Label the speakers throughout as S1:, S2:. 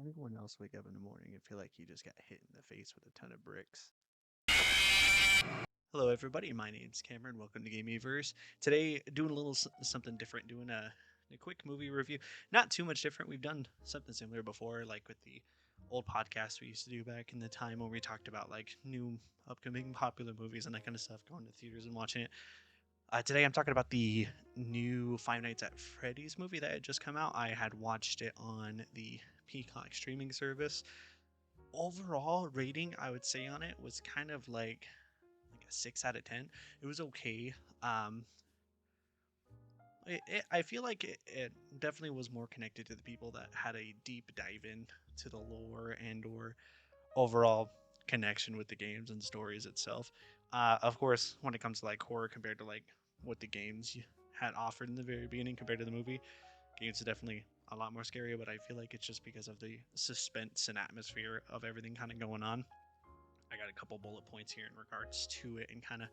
S1: Everyone else wake up in the morning and feel like you just got hit in the face with a ton of bricks. Hello, everybody. My name's Cameron. Welcome to GameyVerse. Today, doing a little something different. Doing a quick movie review. Not too much different. We've done something similar before, like with the old podcast we used to do back in the time when we talked about like new, upcoming, popular movies and that kind of stuff, going to theaters and watching it. Today, I'm talking about the new Five Nights at Freddy's movie that had just come out. I had watched it on the Peacock streaming service. Overall rating, I would say on it was kind of like a 6 out of 10. It was okay. Um, I feel like it definitely was more connected to the people that had a deep dive in to the lore and or overall connection with the games and stories itself. Of course, when it comes to like horror compared to like what the games had offered in the very beginning compared to the movie, games are definitely a lot more scary. But I feel like it's just because of the suspense and atmosphere of everything kind of going on. I got a couple bullet points here in regards to it and kind of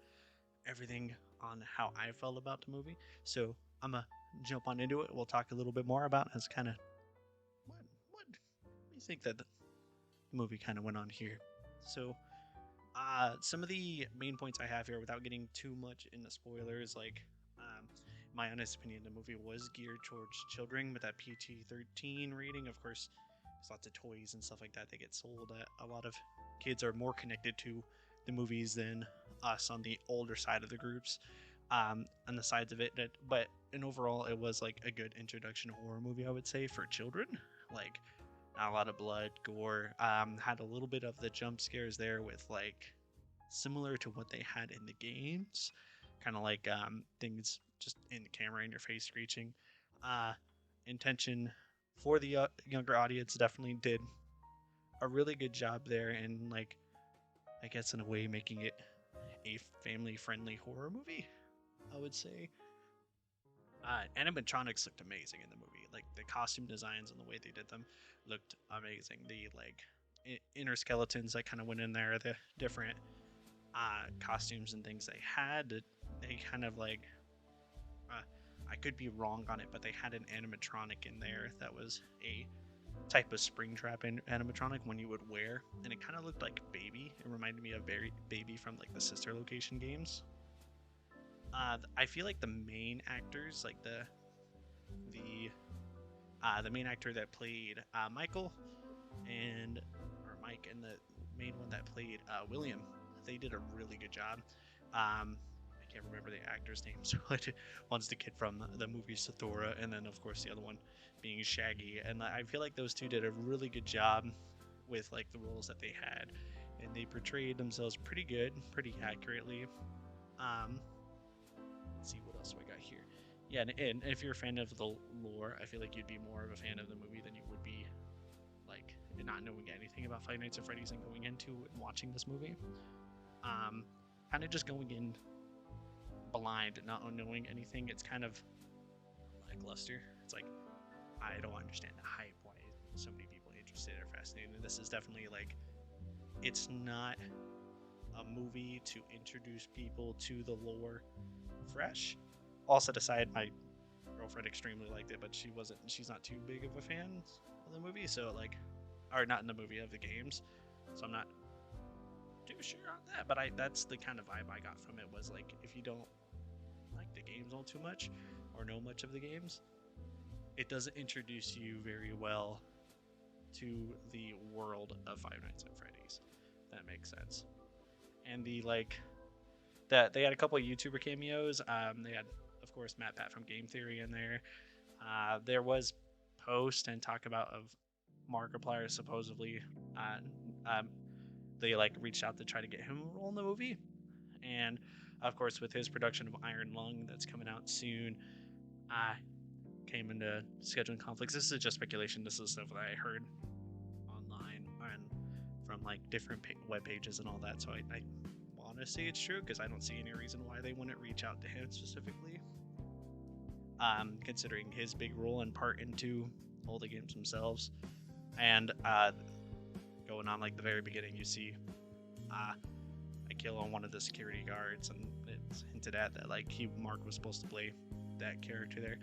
S1: everything on how I felt about the movie. So I'm gonna jump on into it. We'll talk a little bit more about as kind of what we think that the movie kind of went on here. So some of the main points I have here, without getting too much into spoilers, like my honest opinion, the movie was geared towards children with that PG-13 rating. Of course, there's lots of toys and stuff like that that get sold. A lot of kids are more connected to the movies than us on the older side of the groups. On the sides of it, but in overall, it was like a good introduction horror movie, I would say, for children. Like not a lot of blood, gore. Had a little bit of the jump scares there with like similar to what they had in the games, kind of like things just in the camera in your face screeching. Uh, Intention for the younger audience definitely did a really good job there, and like I guess in a way making it a family friendly horror movie, I would say. Animatronics looked amazing in the movie. Like the costume designs and the way they did them looked amazing. The like inner skeletons that kind of went in there, the different costumes and things they had, they kind of like uh, I could be wrong on it, but they had an animatronic in there that was a type of Springtrap animatronic when you would wear, and it kind of looked like Baby. It reminded me of Baby from like the Sister Location games. I feel like the main actors, like the main actor that played Michael and or Mike, and the main one that played William, they did a really good job. I can't remember the actor's name, so one's the kid from the movie Sathora, and then of course the other one being Shaggy. And I feel like those two did a really good job with like the roles that they had, and they portrayed themselves pretty good, pretty accurately. Um, let's see what else do I got here. Yeah, and if you're a fan of the lore, I feel like you'd be more of a fan of the movie than you would be like not knowing anything about Five Nights at Freddy's and going into and watching this movie. Um, Kind of just going in blind, not knowing anything. It's kind of lackluster. It's like I don't understand the hype. Why so many people interested or fascinated? And this is definitely like it's not a movie to introduce people to the lore fresh. All set aside, my girlfriend extremely liked it, but she's not too big of a fan of the movie, so like, or not in the movie, of the games. So I'm not too sure on that, but that's the kind of vibe I got from it, was like if you don't like the games all too much or know much of the games, it doesn't introduce you very well to the world of Five Nights at Freddy's. That makes sense. And the like that they had a couple of YouTuber cameos. They had, of course, Matt Pat from Game Theory in there. There was post and talk about of Markiplier supposedly. Um, they like reached out to try to get him a role in the movie, and of course, with his production of Iron Lung that's coming out soon, I came into scheduling conflicts. This is just speculation. This is stuff that I heard online and from like different web pages and all that. So I want to say it's true because I don't see any reason why they wouldn't reach out to him specifically. Considering his big role and part into all the games themselves, and going on like the very beginning, you see a kill on one of the security guards, and it's hinted at that like Mark was supposed to play that character there.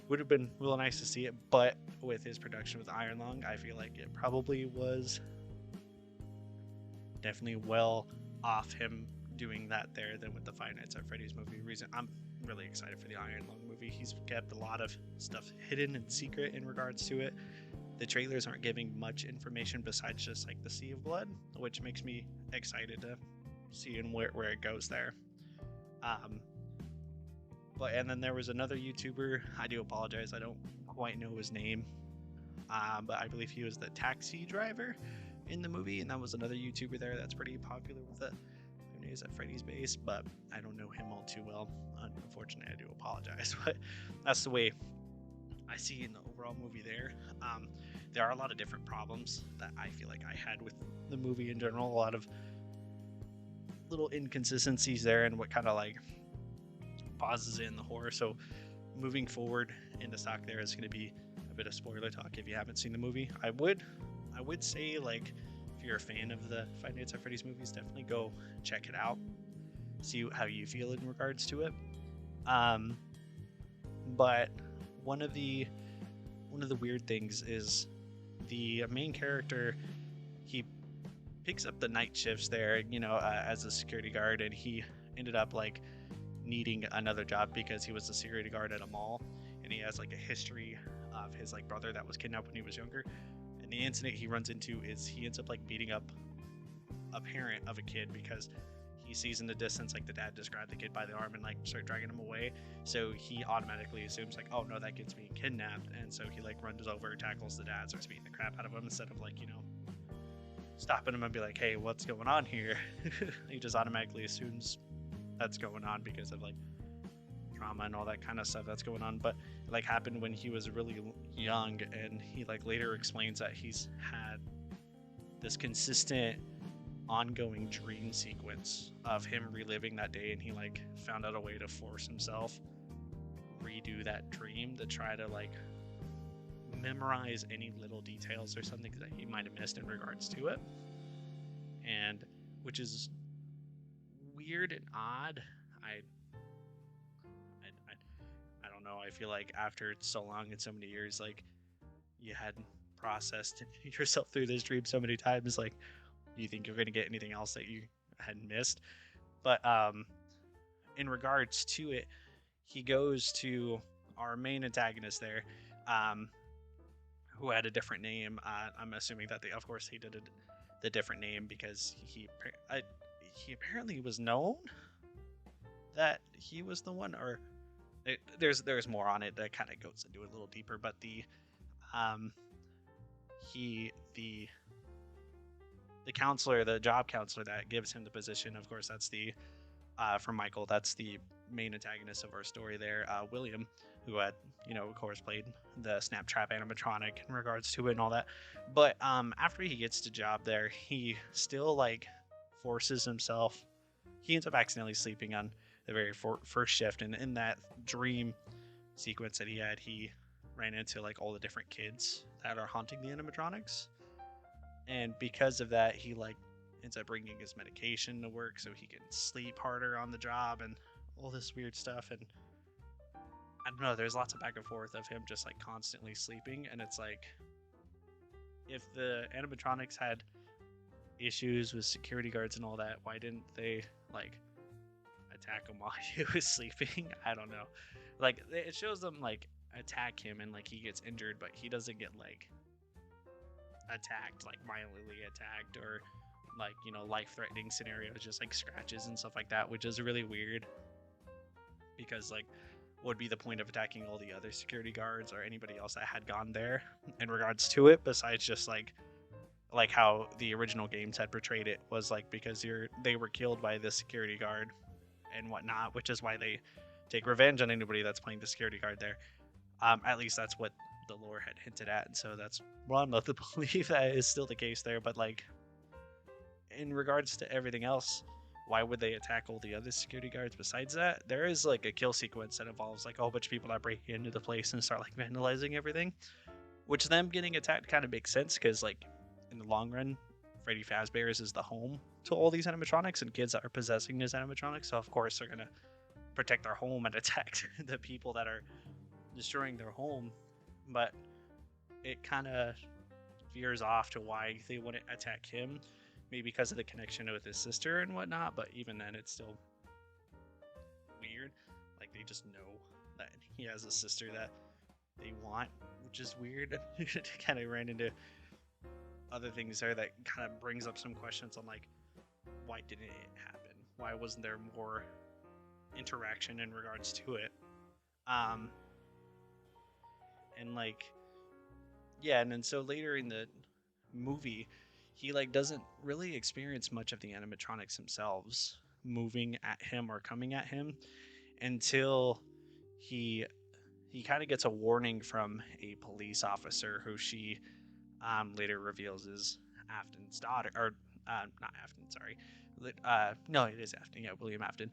S1: Would have been real nice to see it, but with his production with Iron Lung, I feel like it probably was definitely well off him doing that there than with the Five Nights at Freddy's movie. Reason I'm really excited for the Iron Lung movie. He's kept a lot of stuff hidden and secret in regards to it. The trailers aren't giving much information besides just like the Sea of Blood, which makes me excited to see where it goes there. And then there was another YouTuber. I do apologize, I don't quite know his name, but I believe he was the taxi driver in the movie, and that was another YouTuber there that's pretty popular with it. Is at Freddy's base, but I don't know him all too well. Unfortunately, I do apologize, but that's the way I see in the overall movie there. There are a lot of different problems that I feel like I had with the movie in general. A lot of little inconsistencies there, and what kind of like pauses in the horror. So moving forward into stock, there is going to be a bit of spoiler talk if you haven't seen the movie. I would say, like, if you're a fan of the Five Nights at Freddy's movies, definitely go check it out, see how you feel in regards to it. But one of the weird things is the main character, he picks up the night shifts there, as a security guard, and he ended up like needing another job because he was a security guard at a mall, and he has like a history of his like brother that was kidnapped when he was younger. And the incident he runs into is he ends up like beating up a parent of a kid because he sees in the distance like the dad just grabbed the kid by the arm and like start dragging him away. So he automatically assumes like, oh no, that kid's being kidnapped, and so he like runs over, tackles the dad, starts beating the crap out of him instead of like stopping him and be like, hey, what's going on here? He just automatically assumes that's going on because of like trauma and all that kind of stuff that's going on. But it like happened when he was really young, and he like later explains that he's had this consistent ongoing dream sequence of him reliving that day, and he like found out a way to force himself redo that dream to try to like memorize any little details or something that he might have missed in regards to it, and which is weird and odd. I don't know. I feel like after so long and so many years, like you hadn't processed yourself through this dream so many times, like you think you're going to get anything else that you had missed. But in regards to it, he goes to our main antagonist there, who had a different name. I'm assuming that of course he did the different name because he apparently was known that he was the one, or there's more on it that kind of goes into it a little deeper. But the counselor, the job counselor that gives him the position, of course, that's the from Michael, that's the main antagonist of our story there, William, who had of course played the Snap Trap animatronic in regards to it and all that. But after he gets the job there, he still like forces himself. He ends up accidentally sleeping on the very first shift, and in that dream sequence that he ran into like all the different kids that are haunting the animatronics, and because of that he like ends up bringing his medication to work so he can sleep harder on the job and all this weird stuff. And I don't know, there's lots of back and forth of him just like constantly sleeping, and it's like, if the animatronics had issues with security guards and all that, why didn't they like attack him while he was sleeping? I don't know. Like it shows them like attack him and like he gets injured, but he doesn't get like attacked, like violently attacked, or like life-threatening scenarios, just like scratches and stuff like that, which is really weird, because like what would be the point of attacking all the other security guards or anybody else that had gone there in regards to it, besides just like how the original games had portrayed it, was like because they were killed by the security guard and whatnot, which is why they take revenge on anybody that's playing the security guard there. At least that's what the lore had hinted at, and so that's wrong not to believe that is still the case there. But like in regards to everything else, why would they attack all the other security guards besides that? There is like a kill sequence that involves like a whole bunch of people that break into the place and start like vandalizing everything, which them getting attacked kind of makes sense, because like in the long run, Freddy Fazbear's is the home to all these animatronics and kids that are possessing these animatronics, so of course they're gonna protect their home and attack the people that are destroying their home. But it kind of veers off to why they wouldn't attack him, maybe because of the connection with his sister and whatnot. But even then, it's still weird. Like, they just know that he has a sister that they want, which is weird. It kind of ran into other things there that kind of brings up some questions on, like, why didn't it happen? Why wasn't there more interaction in regards to it? And like, yeah, and then so later in the movie, he like doesn't really experience much of the animatronics themselves moving at him or coming at him until he kind of gets a warning from a police officer who she later reveals is Afton's daughter, or not Afton, sorry. No, it is Afton. Yeah, William Afton.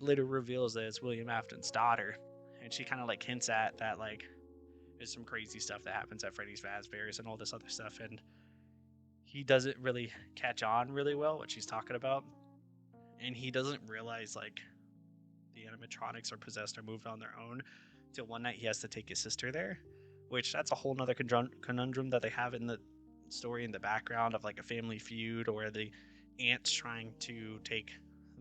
S1: Later reveals that it's William Afton's daughter, and she kind of like hints at that like there's some crazy stuff that happens at Freddy's Fazbear's and all this other stuff, and he doesn't really catch on really well what she's talking about, and he doesn't realize like the animatronics are possessed or moved on their own till one night he has to take his sister there, which that's a whole nother conundrum that they have in the story in the background of like a family feud, or the aunt's trying to take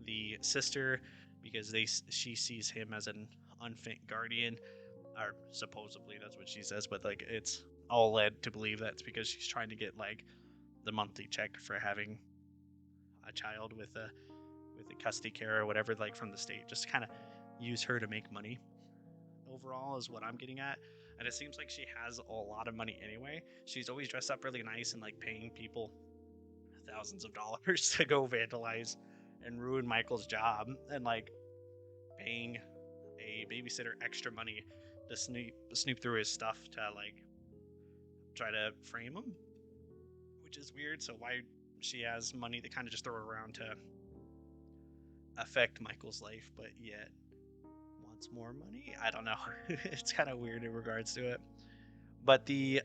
S1: the sister because she sees him as an unfit guardian, or supposedly that's what she says, but like it's all led to believe that's because she's trying to get like the monthly check for having a child with a custody care or whatever, like from the state, just kind of use her to make money overall is what I'm getting at. And it seems like she has a lot of money anyway. She's always dressed up really nice and like paying people thousands of dollars to go vandalize and ruin Michael's job, and like paying a babysitter extra money to snoop through his stuff to like try to frame him, which is weird. So why she has money to kind of just throw around to affect Michael's life, but yet wants more money? I don't know. It's kind of weird in regards to it. But the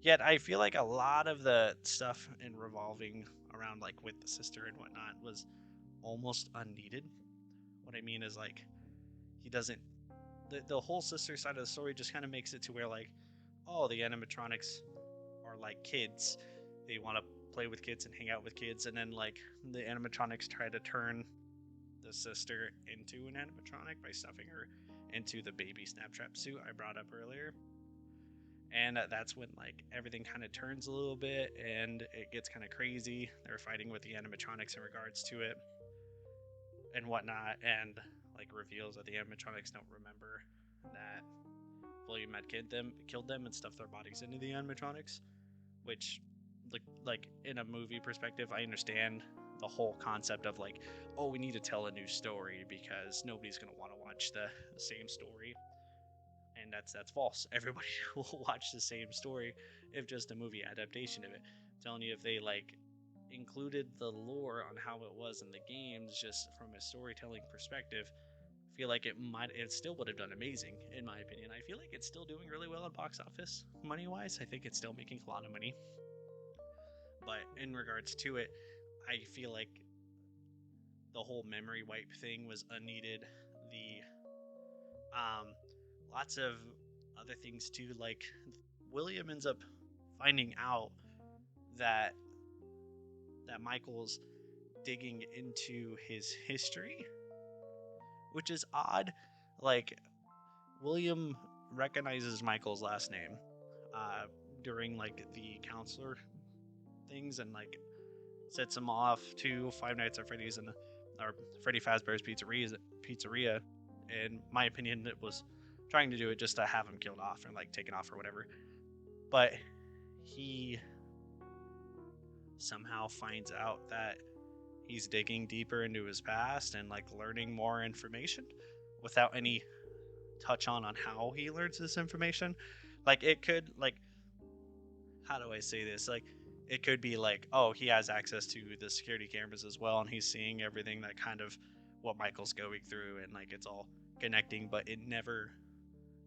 S1: yet I feel like a lot of the stuff in revolving around like with the sister and whatnot was almost unneeded. What I mean is like he doesn't the whole sister side of the story just kind of makes it to where like, oh, the animatronics are like kids. They want to play with kids and hang out with kids, and then like the animatronics try to turn the sister into an animatronic by stuffing her into the baby Snaptrap suit I brought up earlier. And that's when like everything kind of turns a little bit and it gets kind of crazy. They're fighting with the animatronics in regards to it and whatnot, and like reveals that the animatronics don't remember that William had killed them and stuffed their bodies into the animatronics, which like in a movie perspective, I understand the whole concept of like, oh, we need to tell a new story because nobody's going to want to watch the same story. And that's false. Everybody will watch the same story if just a movie adaptation of it. I'm telling you, if they like included the lore on how it was in the games just from a storytelling perspective, I feel like it still would have done amazing in my opinion. I feel like it's still doing really well at box office money wise. I think it's still making a lot of money. But in regards to it, I feel like the whole memory wipe thing was unneeded. The lots of other things too, like William ends up finding out that Michael's digging into his history, which is odd. Like William recognizes Michael's last name during like the counselor things, and like sets him off to Five Nights at Freddy's or Freddy Fazbear's Pizzeria. In my opinion, it was trying to do it just to have him killed off and like taken off or whatever. But he somehow finds out that he's digging deeper into his past and like learning more information without any touch on how he learns this information. Like it could like, how do I say this? Like it could be like, oh, he has access to the security cameras as well, and he's seeing everything that kind of what Michael's going through, and like it's all connecting, but it never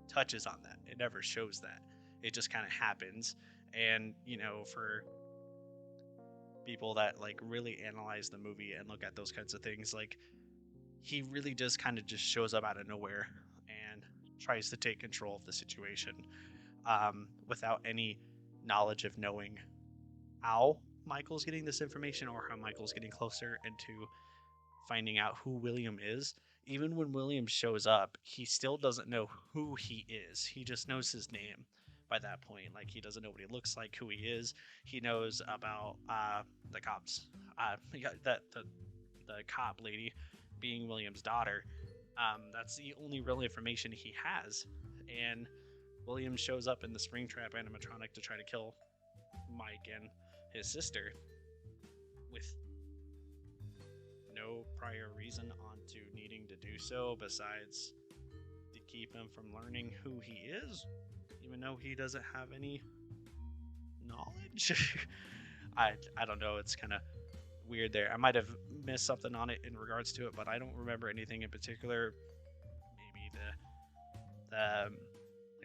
S1: touches on that. It never shows that. It just kind of happens. And you know, for people that like really analyze the movie and look at those kinds of things, like he really just kind of just shows up out of nowhere and tries to take control of the situation, without any knowledge of knowing how Michael's getting this information or how Michael's getting closer into finding out who William is. Even when William shows up, he still doesn't know who he is. He just knows his name by that point. Like, he doesn't know what he looks like, who he is. He knows about the cops. The cop lady being William's daughter. That's the only real information he has. And William shows up in the Springtrap animatronic to try to kill Mike and his sister with no prior reason onto needing to do so besides to keep him from learning who he is, even though he doesn't have any knowledge. I don't know, it's kind of weird there. I might have missed something on it in regards to it, but I don't remember anything in particular. Maybe the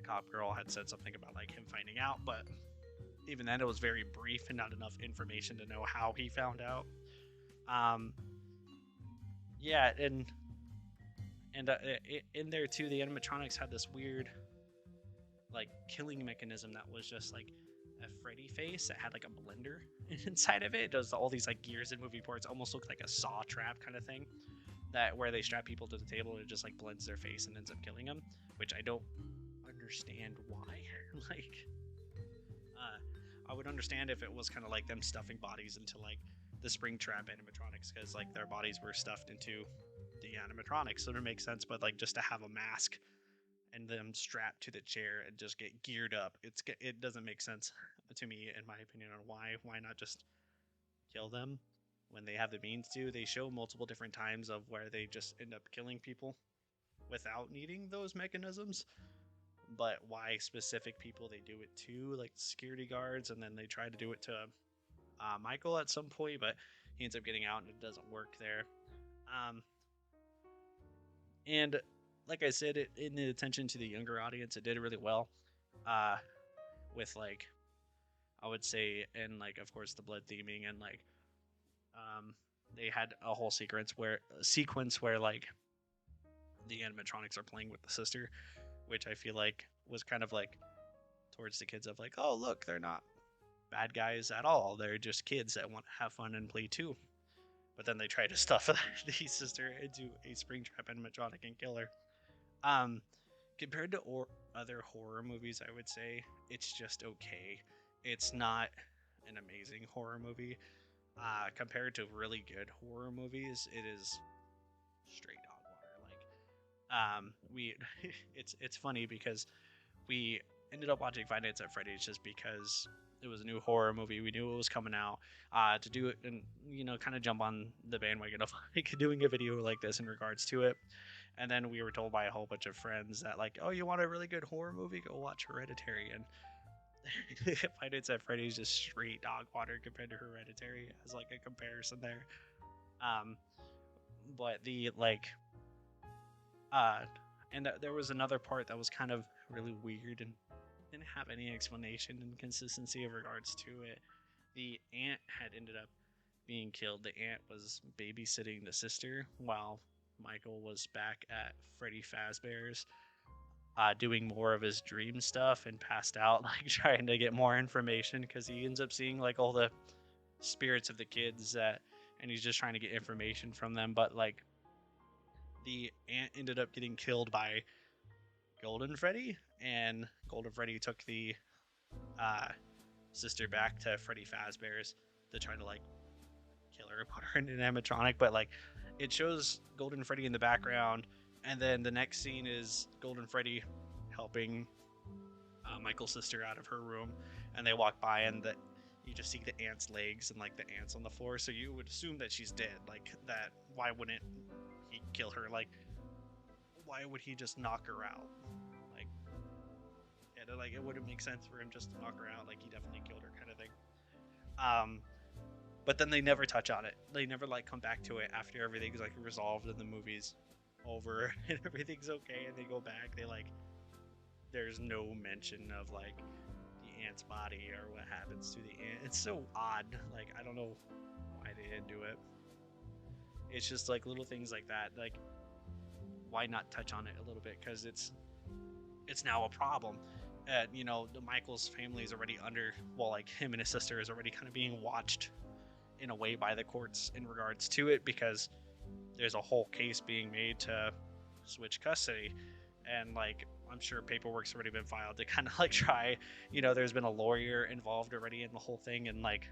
S1: cop girl had said something about like him finding out, but even then it was very brief and not enough information to know how he found out. Yeah, and in there too, the animatronics had this weird like killing mechanism that was just like a Freddy face that had like a blender inside of it. It does all these like gears and moving parts, almost looked like a saw trap kind of thing, that where they strap people to the table and it just like blends their face and ends up killing them, which I don't understand why. Like, I would understand if it was kind of like them stuffing bodies into like the Springtrap animatronics, because like their bodies were stuffed into the animatronics, so it makes sense. But like just to have a mask and them strapped to the chair and just get geared up, it doesn't make sense to me, in my opinion, on why not just kill them when they have the means to. They show multiple different times of where they just end up killing people without needing those mechanisms. But why specific people they do it to, like security guards, and then they try to do it to Michael at some point, but he ends up getting out and it doesn't work there. And like I said, in the attention to the younger audience, it did really well. With like, I would say, and like of course the blood theming, and like they had a whole sequence where like the animatronics are playing with the sister, which I feel like was kind of like towards the kids of like, oh look, they're not bad guys at all, they're just kids that want to have fun and play too. But then they try to stuff the sister into a Springtrap animatronic and kill her. Compared to other horror movies, I would say it's just okay. It's not an amazing horror movie. Compared to really good horror movies, it is straight dog water. Like, it's funny because we ended up watching Five Nights at Freddy's just because it was a new horror movie. We knew it was coming out, to do it and, kind of jump on the bandwagon of like doing a video like this in regards to it. And then we were told by a whole bunch of friends that like, oh, you want a really good horror movie? Go watch Hereditary. And Five Nights at Freddy's just straight dog water compared to Hereditary as like a comparison there. But the like, and there was another part that was kind of really weird and didn't have any explanation and consistency in regards to it. The aunt had ended up being killed. The aunt was babysitting the sister while Michael was back at Freddy Fazbear's, doing more of his dream stuff, and passed out, like trying to get more information because he ends up seeing like all the spirits of the kids and he's just trying to get information from them. But like the aunt ended up getting killed by Golden Freddy, and Golden Freddy took the sister back to Freddy Fazbear's to try to like kill her, put her in an animatronic. But like, it shows Golden Freddy in the background, and then the next scene is Golden Freddy helping Michael's sister out of her room, and they walk by, and that you just see the aunt's legs and like the ants on the floor. So you would assume that she's dead. Like that. Why wouldn't he kill her? Like, why would he just knock her out? Like, yeah, like it wouldn't make sense for him just to knock her out. Like, he definitely killed her, kind of thing. But then they never touch on it. They never like come back to it after everything's like resolved and the movie's over and everything's okay, and they go back. They like, there's no mention of like the ant's body or what happens to the ant. It's so odd. Like, I don't know why they didn't do it. It's just like little things like that. Like, why not touch on it a little bit? Because it's now a problem. You know, the Michael's family is already under, well, like him and his sister is already kind of being watched in a way by the courts in regards to it, because there's a whole case being made to switch custody, and like I'm sure paperwork's already been filed to kind of like try, you know, there's been a lawyer involved already in the whole thing, and like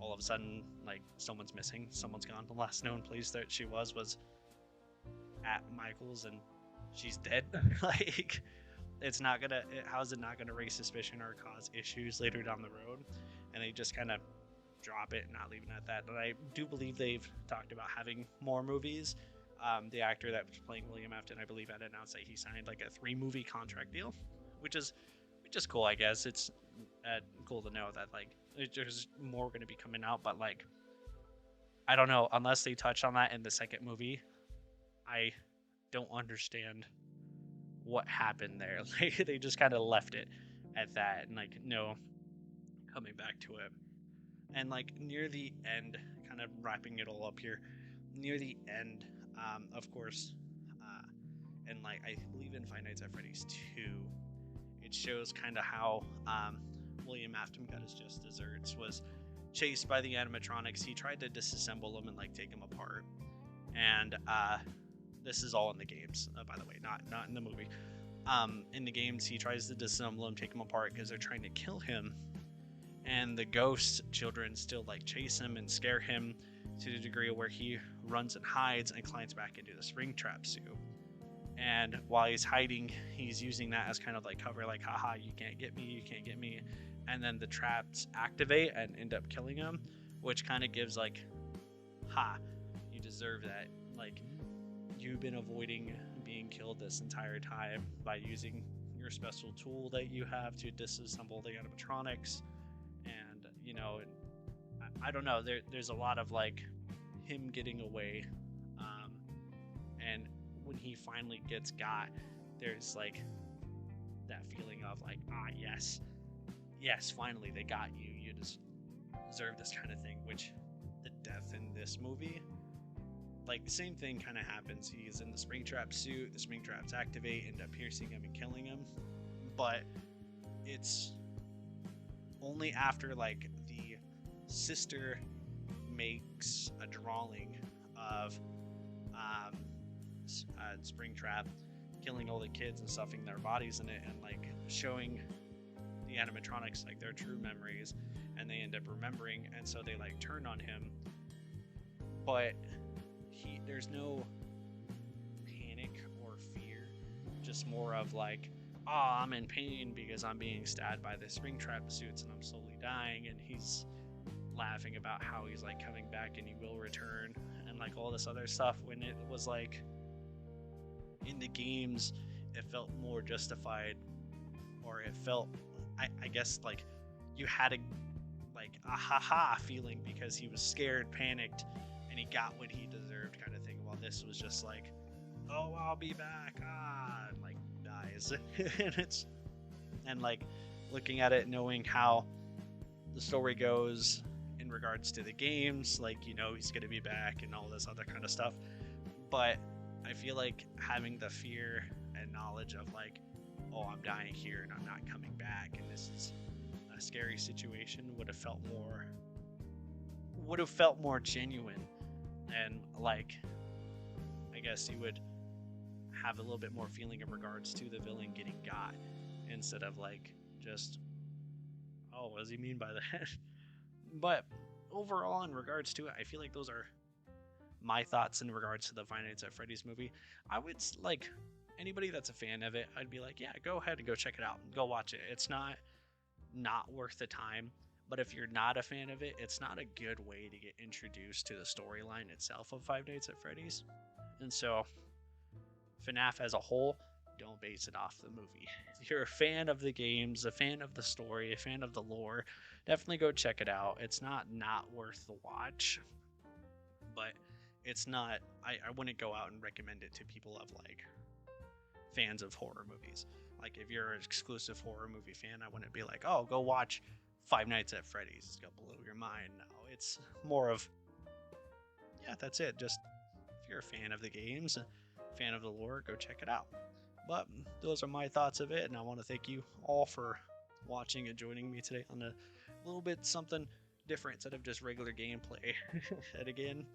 S1: all of a sudden like someone's missing, someone's gone. The last known place that she was at Michael's, and she's dead. Like it's not gonna, how's it not gonna raise suspicion or cause issues later down the road? And they just kind of drop it and not leave it at that. But I do believe they've talked about having more movies. The actor that was playing William Afton, I believe, had announced that he signed like a 3-movie contract deal, which is cool, I guess. It's cool to know that like there's more going to be coming out, but like I don't know, unless they touch on that in the second movie, I don't understand what happened there. Like they just kind of left it at that, and like no coming back to it. And like near the end, kind of wrapping it all up here, near the end, of course, and like I believe in Five Nights at Freddy's 2, it shows kind of how William Afton got his just desserts, was chased by the animatronics. He tried to disassemble them and like take them apart, and this is all in the games, by the way, not in the movie. In the games, he tries to disassemble them, take them apart because they're trying to kill him, and the ghost children still like chase him and scare him to the degree where he runs and hides and climbs back into the Springtrap suit. And while he's hiding, he's using that as kind of like cover, like, haha, you can't get me, you can't get me. And then the traps activate and end up killing him, which kind of gives like, ha, you deserve that. Like, you've been avoiding being killed this entire time by using your special tool that you have to disassemble the animatronics. And, you know, I don't know, there's a lot of like him getting away, and when he finally gets got, there's like that feeling of like, yes, finally they got you, you just deserve this kind of thing. Which the death in this movie, like the same thing kind of happens. He's in the Springtrap suit, the Springtraps activate, end up piercing him and killing him, but it's only after like the sister makes a drawing of Springtrap killing all the kids and stuffing their bodies in it, and like showing the animatronics like their true memories, and they end up remembering, and so they like turn on him. But there's no panic or fear, just more of like, I'm in pain because I'm being stabbed by the Springtrap suits and I'm slowly dying, and he's laughing about how he's like coming back and he will return and like all this other stuff, when it was like in the games it felt more justified, or it felt, I guess like you had a like a ha feeling because he was scared, panicked, and he got what he deserved kind of thing, while this was just like, oh, I'll be back, and like dies. and like looking at it, knowing how the story goes in regards to the games, like, you know, he's gonna be back and all this other kind of stuff, but I feel like having the fear and knowledge of like, oh, I'm dying here and I'm not coming back, and this is a scary situation, would have felt more genuine, and like I guess you would have a little bit more feeling in regards to the villain getting got, instead of like just, oh, what does he mean by that? But overall, in regards to it, I feel like those are my thoughts in regards to the Five Nights at Freddy's movie. I would like anybody that's a fan of it, I'd be like, yeah, go ahead and go check it out, go watch it. It's not worth the time, but if you're not a fan of it, it's not a good way to get introduced to the storyline itself of Five Nights at Freddy's. And so FNAF as a whole, don't base it off the movie. If you're a fan of the games, a fan of the story, a fan of the lore, definitely go check it out. It's not worth the watch, but it's not, I wouldn't go out and recommend it to people of like fans of horror movies. Like if you're an exclusive horror movie fan, I wouldn't be like, oh, go watch Five Nights at Freddy's, it's gonna blow your mind. No, it's more of, yeah, that's it. Just if you're a fan of the games, fan of the lore, go check it out. But those are my thoughts of it, and I want to thank you all for watching and joining me today on a little bit something different instead of just regular gameplay. And again,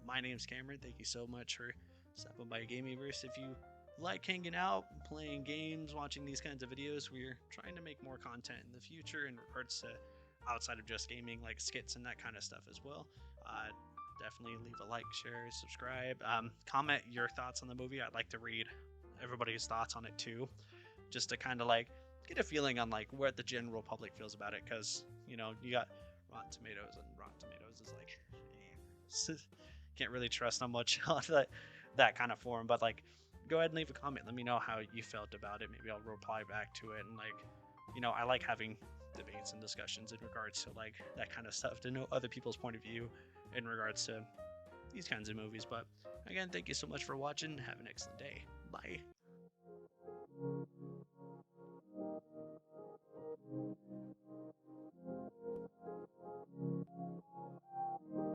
S1: my name's Cameron. Thank you so much for stopping by GameyVerse. If you like hanging out, playing games, watching these kinds of videos, we're trying to make more content in the future in regards to outside of just gaming, like skits and that kind of stuff as well. Definitely leave a like, share, subscribe, comment your thoughts on the movie. I'd like to read everybody's thoughts on it too, just to kind of like get a feeling on like what the general public feels about it, because you know, you got Rotten Tomatoes, and Rotten Tomatoes is like can't really trust on much on that kind of forum. But like, go ahead and leave a comment, let me know how you felt about it. Maybe I'll reply back to it. And like, you know, I like having debates and discussions in regards to like that kind of stuff, to know other people's point of view in regards to these kinds of movies. But again, thank you so much for watching. Have an excellent day. Bye.